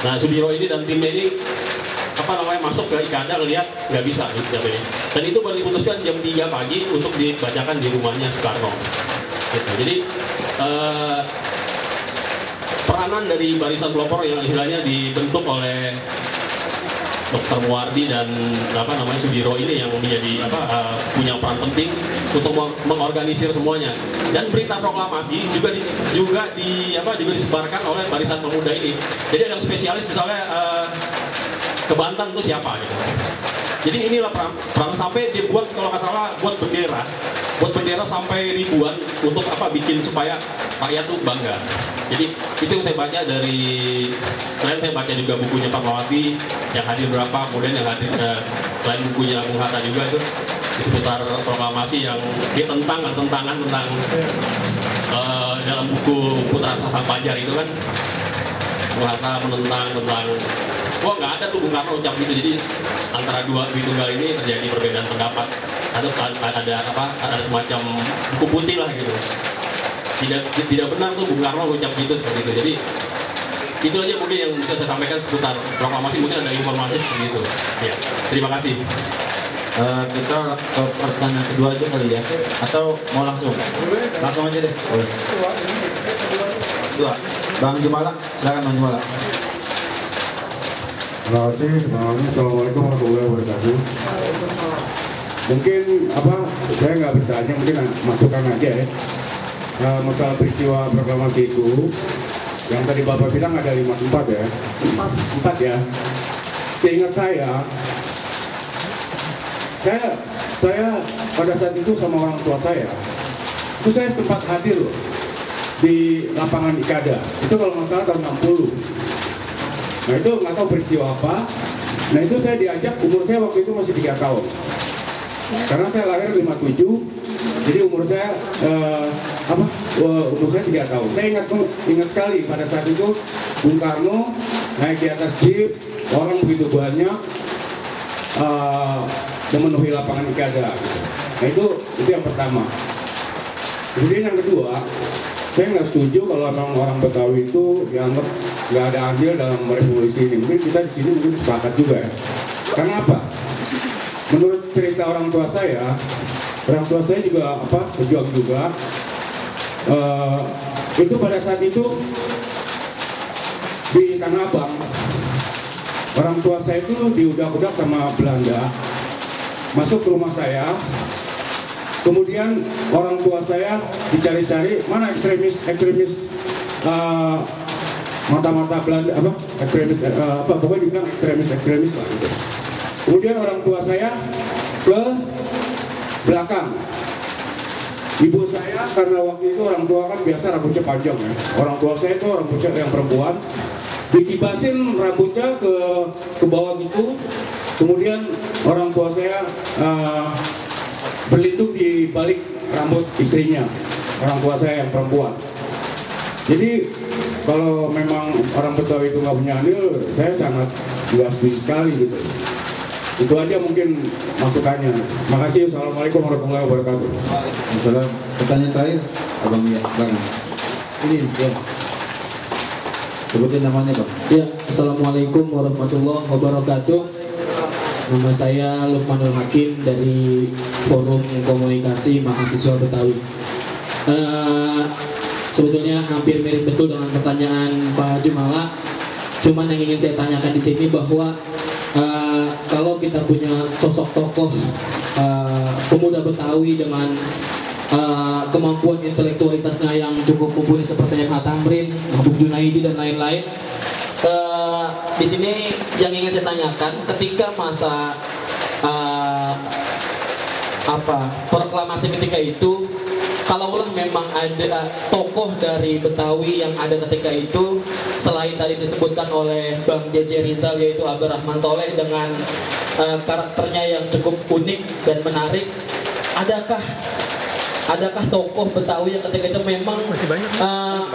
Nah, Sudiro ini dan timnya ini masuk ke Ikada ngelihat nggak bisa jam ini. Dan itu baru diputuskan jam 3 pagi untuk dibacakan di rumahnya Soekarno. Gitu. Jadi peranan dari barisan pelopor yang istilahnya dibentuk oleh Dr. Muwardi dan Sudiro ini yang menjadi punya peran penting untuk mengorganisir semuanya. Dan berita proklamasi juga disebarkan oleh barisan pemuda ini. Jadi ada yang spesialis misalnya ke Banten itu siapa gitu. Jadi inilah perang sampai dia buat kalau nggak salah buat bendera sampai ribuan untuk bikin supaya rakyat tuh bangga. Jadi itu yang saya baca dari selain saya baca juga bukunya Pak Mawati yang hadir berapa, kemudian yang hadir selain bukunya Bung Hatta juga itu di seputar proklamasi yang tentangan tentang dalam buku Putra Sastra Fajar itu kan Bung Hatta menentang tentang nggak ada tuh Bung Karno ucap gitu. Jadi antara dua tunggal ini terjadi perbedaan pendapat. Ada semacam buku putih lah gitu. Tidak benar tuh Bung Karno ucap gitu seperti itu. Jadi itu aja mungkin yang bisa saya sampaikan seputar proklamasi. Mungkin ada informasi seperti itu. Ya, terima kasih. Kita ke pertanyaan kedua aja kali ya, atau mau langsung aja deh. Dua, Bang Jumala, silakan Bang Jumala. Terima kasih. Assalamualaikum warahmatullahi wabarakatuh. Mungkin saya nggak bertanya, mungkin masukan aja ya. Masalah peristiwa proklamasi itu yang tadi Bapak bilang ada 54 ya. 4 ya. Seingat saya pada saat itu sama orang tua saya itu saya sempat hadir loh di lapangan Ikada. Itu kalau nggak salah tahun 60. Nah itu nggak tahu peristiwa apa. Nah itu saya diajak, umur saya waktu itu masih 3 tahun. Karena saya lahir 57, jadi umur saya umur saya 3 tahun. Saya ingat sekali pada saat itu Bung Karno naik di atas jeep, orang begitu banyak memenuhi lapangan Ikada. Nah itu yang pertama. Kemudian yang kedua, saya nggak setuju kalau orang Betawi itu dianggap nggak ada andil dalam revolusi ini. Mungkin kita di sini mungkin sepakat juga ya. Karena apa? Menurut cerita orang tua saya juga pejuang juga. Itu pada saat itu di Tanah Abang, orang tua saya itu diudak-udak sama Belanda, masuk ke rumah saya. Kemudian orang tua saya dicari-cari mana ekstremis mata-mata Belanda pokoknya dibilang ekstremis lah gitu. Kemudian orang tua saya ke belakang. Ibu saya karena waktu itu orang tua kan biasa rambutnya panjang ya. Orang tua saya itu rambutnya yang perempuan, dikibasin rambutnya ke bawah gitu. Kemudian orang tua saya berlindung di balik rambut istrinya, orang tua saya yang perempuan. Jadi kalau memang orang Betawi itu nggak punya andil, saya sangat nggak setuju sekali gitu. Itu aja mungkin masukannya. Makasih. Assalamualaikum warahmatullahi wabarakatuh. Waalaikumsalam. Pertanyaan terakhir, Abang Mia, silakan. Ini ya. Sebutin namanya Bang. Ya, Assalamualaikum warahmatullahi wabarakatuh. Nama saya Lukmanul Hakim dari Forum Komunikasi Mahasiswa Betawi. Sebetulnya hampir mirip betul dengan pertanyaan Pak Jumala. Cuman yang ingin saya tanyakan di sini bahwa kalau kita punya sosok tokoh pemuda Betawi dengan kemampuan intelektualitasnya yang cukup mumpuni seperti H. Tamrin, Habib Junaidi dan lain-lain. Di sini yang ingin saya tanyakan, ketika masa proklamasi ketika itu, kalaulah memang ada tokoh dari Betawi yang ada ketika itu, selain tadi disebutkan oleh Bang JJ Rizal yaitu Abdurrahman Soleh dengan karakternya yang cukup unik dan menarik, adakah tokoh Betawi yang ketika itu memang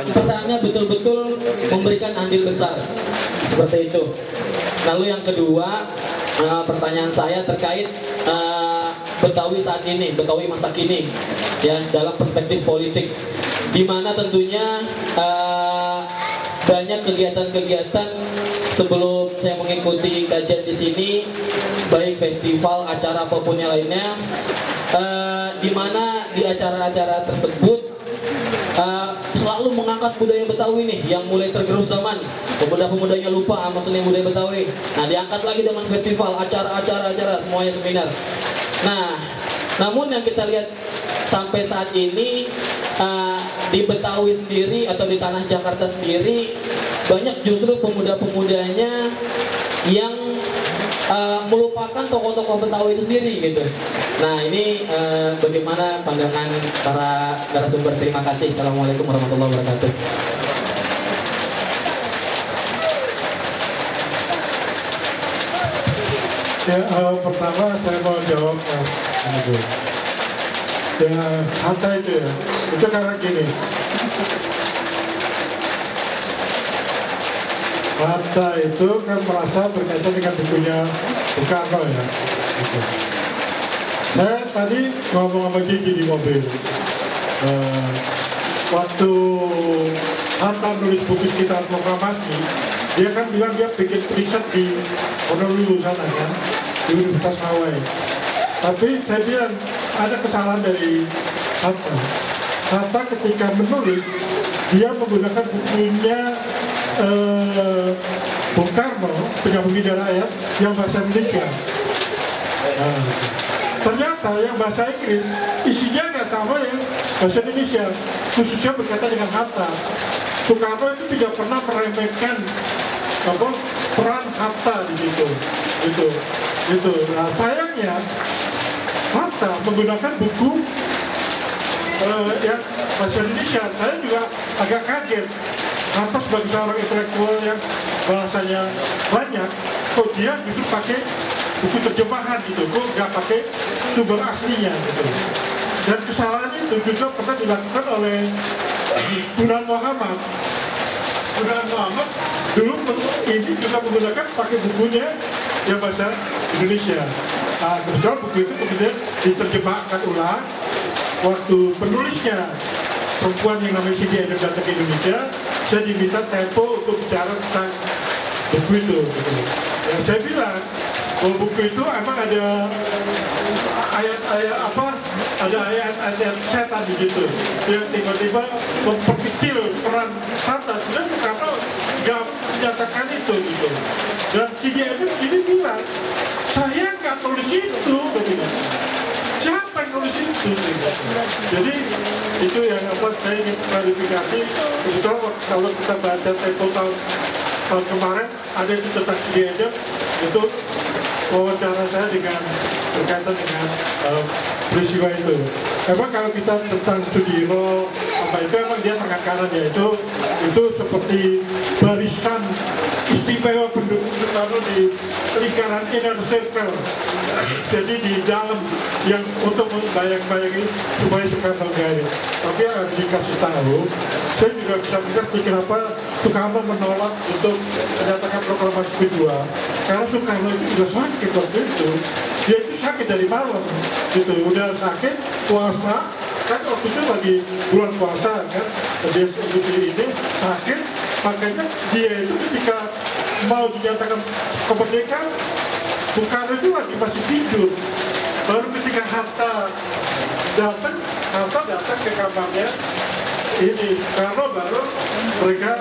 pertanyaannya betul-betul memberikan andil besar seperti itu. Lalu yang kedua, pertanyaan saya terkait Betawi saat ini, Betawi masa kini, ya, dalam perspektif politik, di mana tentunya banyak kegiatan-kegiatan sebelum saya mengikuti kajian di sini, baik festival, acara apapun yang lainnya, di mana di acara-acara tersebut selalu mengangkat budaya Betawi nih yang mulai tergerus zaman. Pemuda-pemudanya lupa sama seni budaya Betawi. Nah, diangkat lagi dengan festival, acara semuanya seminar. Nah, namun yang kita lihat sampai saat ini di Betawi sendiri atau di tanah Jakarta sendiri banyak justru pemuda-pemudanya yang melupakan tokoh-tokoh Betawi itu sendiri gitu. Nah, ini bagaimana pandangan para narasumber? Terima kasih. Assalamualaikum warahmatullahi wabarakatuh. Ya, pertama saya mau jawab Ibu. Ya, hatta itu ya, itu karena gini. Hatta itu kan merasa berkaitan dengan bukunya Bung Karno ya. Gitu. Saya tadi ngomong sama Gigi di mobil. Waktu Hatta nulis buku sekitar proklamasi, dia kan bilang dia bikin riset di Honolulu sana kan, di Universitas Hawaii. Tapi saya bilang ada kesalahan dari Hatta. Hatta ketika menulis, dia menggunakan bukunya Bung Karno, Penyambung Lidah Rakyat, yang bahasa Indonesia. Nah, ternyata yang bahasa Inggris isinya nggak sama yang bahasa Indonesia, khususnya berkaitan dengan Hatta. Soekarno itu tidak pernah meremehkan peran Hatta di situ, gitu. Nah, sayangnya Hatta menggunakan buku yang bahasa Indonesia. Saya juga agak kaget. Hatta sebagai seorang intelektual yang bahasanya banyak, kok dia justru pakai buku terjemahan gitu, kok nggak pakai sumber aslinya gitu. Dan kesalahan itu juga pernah dilakukan oleh Gunawan Muhammad. Gunawan Muhammad dulu ini juga menggunakan pakai bukunya yang bahasa Indonesia. Nah, kebetulan buku itu kemudian diterjemahkan ulang. Waktu penulisnya perempuan yang namanya Siti Adam datang ke Indonesia, saya diminta Tempo untuk bicara tentang buku itu. Gitu. Yang saya bilang, bahwa buku itu emang ada ayat-ayat ada ayat-ayat setan di situ yang tiba-tiba memperkecil peran Hatta. Sebenarnya Soekarno nggak menyatakan itu gitu. Dan Siti Adam ini bilang, saya nggak tulis itu, begitu. Siapa yang nulis itu? Jadi itu yang saya ingin klarifikasi. Kebetulan kalau kita baca Tempo tahun kemarin ada itu tentang Siti Adam, itu wawancara saya dengan berkaitan dengan peristiwa itu. Emang kalau kita tentang Sudiro apa itu emang dia tangan kanan ya, itu seperti barisan istimewa pendukung Soekarno di lingkaran inner circle. Jadi di dalam yang untuk membayang-bayangi supaya Soekarno gaya. Tapi harus dikasih tahu, saya juga bisa mengerti kenapa Soekarno menolak untuk menyatakan proklamasi kedua. Karena Soekarno itu juga sakit waktu itu. Dia itu sakit dari malam, gitu. Udah sakit, puasa, kan waktu itu lagi bulan puasa kan. Dia ini sakit, makanya dia itu ketika mau dinyatakan kemerdekaan, Soekarno itu lagi masih tidur. Baru ketika Hatta datang ke kamarnya ini, Soekarno baru mereka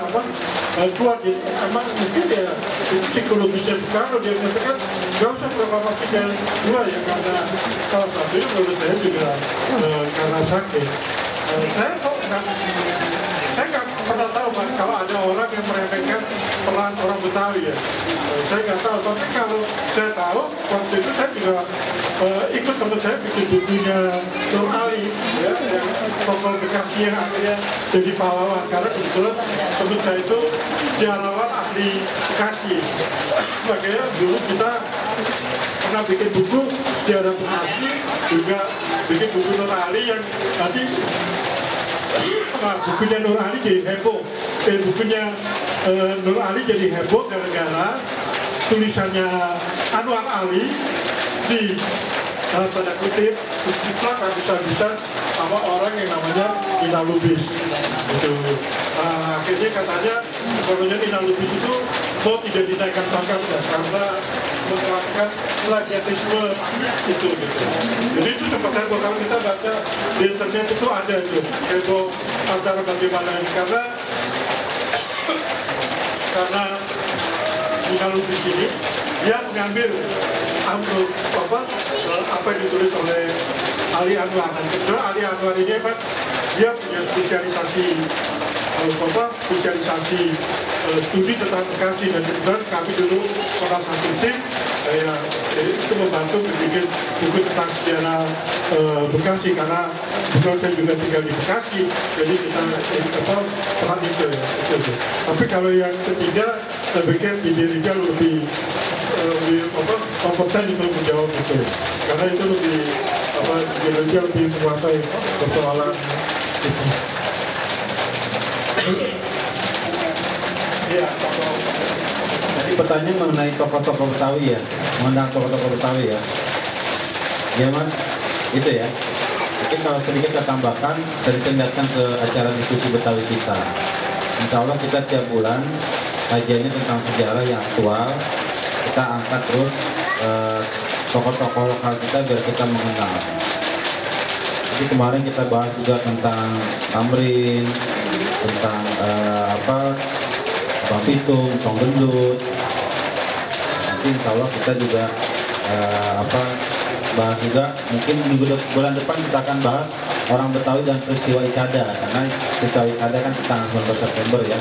keluar. Jadi emang mungkin ya itu psikologisnya Soekarno, dia mengatakan nggak usah proklamasi kedua ya, karena salah satunya menurut saya juga karena sakit. Saya nggak pernah tahu Mas, kalau ada orang yang meremehkan peran orang Betawi ya. Saya nggak tahu, tapi kalau saya tahu waktu itu saya juga ikut teman saya bikin bukunya Nur Ali ya, yang tokoh Bekasi yang akhirnya jadi pahlawan, karena kebetulan teman saya itu sejarawan ahli Bekasi. Makanya dulu kita pernah bikin buku sejarah Bekasi, juga bikin buku Nur Ali yang tadi bukunya Nur Ali jadi heboh. Bukunya Nur Ali jadi heboh gara-gara tulisannya Anwar Ali di tanda kutip diplak habis-habisan sama orang yang namanya Nina Lubis. Gitu. Akhirnya katanya kononnya Nina Lubis itu mau tidak dinaikkan pangkatnya karena menerapkan plagiarisme itu gitu. Jadi itu sempat kalau kita baca di internet itu ada itu heboh antara bagaimana ini karena di sini dia mengambil apa yang ditulis oleh Ali Anwar. Dan kebetulan Ali Anwar ini kan dia punya spesialisasi studi tentang Bekasi, dan kebetulan kami dulu pernah satu tim jadi itu membantu bikin buku tentang sejarah Bekasi karena kebetulan saya juga tinggal di Bekasi, jadi kita peran itu ya. Tapi kalau yang ketiga saya pikir di Rijal lebih kompeten itu menjawab itu karena itu lebih Rijal lebih menguasai persoalan itu. Ya, Tadi pertanyaan mengenai tokoh-tokoh Betawi ya, mengundang tokoh-tokoh Betawi ya. Ya Mas, itu ya. Mungkin kalau sedikit kita tambahkan, sering datang ke acara diskusi Betawi kita. Insya Allah kita tiap bulan kajiannya tentang sejarah yang aktual. Kita angkat terus tokoh-tokoh lokal kita biar kita mengenal. Jadi kemarin kita bahas juga tentang Tamrin, tentang Bang Pitung, Tong Gendut. Nanti insya Allah kita juga bahas juga, mungkin bulan depan kita akan bahas orang Betawi dan peristiwa Ikada, karena peristiwa Ikada kan tanggal 19 September ya,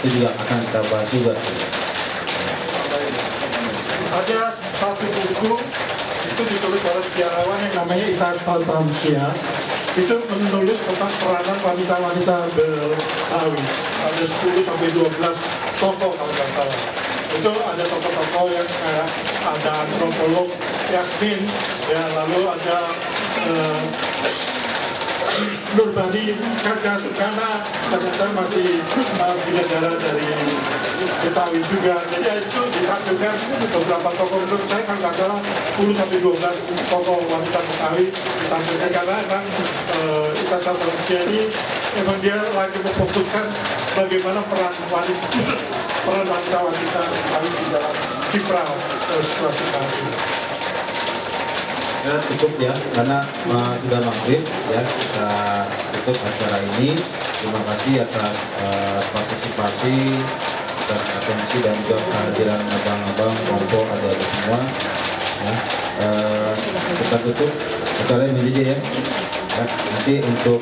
itu juga akan kita bahas juga. Ada satu buku itu ditulis oleh sejarawan yang namanya Ita Tamsia. Itu menulis tentang peranan wanita-wanita Betawi. Ada 10 sampai 12 tokoh kalau nggak salah. Itu ada tokoh-tokoh yang ada antropolog Yasmin, ya, lalu ada Nurbani karena ternyata masih bidadara dari Betawi juga. Jadi itu ditampilkan beberapa tokoh, menurut saya kalau nggak salah 10 sampai 12 tokoh wanita Betawi ditampilkan karena memang Ita Tamsia ini memang dia lagi memfokuskan bagaimana peran wanita-wanita Betawi di dalam kiprah situasi kami. Ya, cukup ya, karena sudah maghrib ya, kita tutup acara ini. Terima kasih atas partisipasi dan atensi dan juga kehadiran abang-abang, kelompok, adik-adik semua ya. Kita tutup acara ini aja ya. Nanti untuk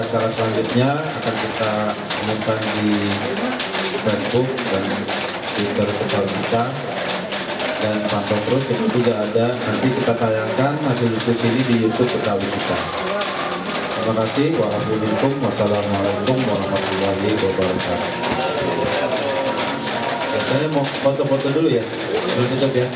acara selanjutnya akan kita umumkan di Facebook dan Twitter kita, dan pantau terus. Itu juga ada, nanti kita tayangkan hasil diskusi ini di YouTube Betawi kita. Terima kasih. Wassalamualaikum warahmatullahi wabarakatuh. Biasanya mau foto-foto dulu ya, belum tutup ya.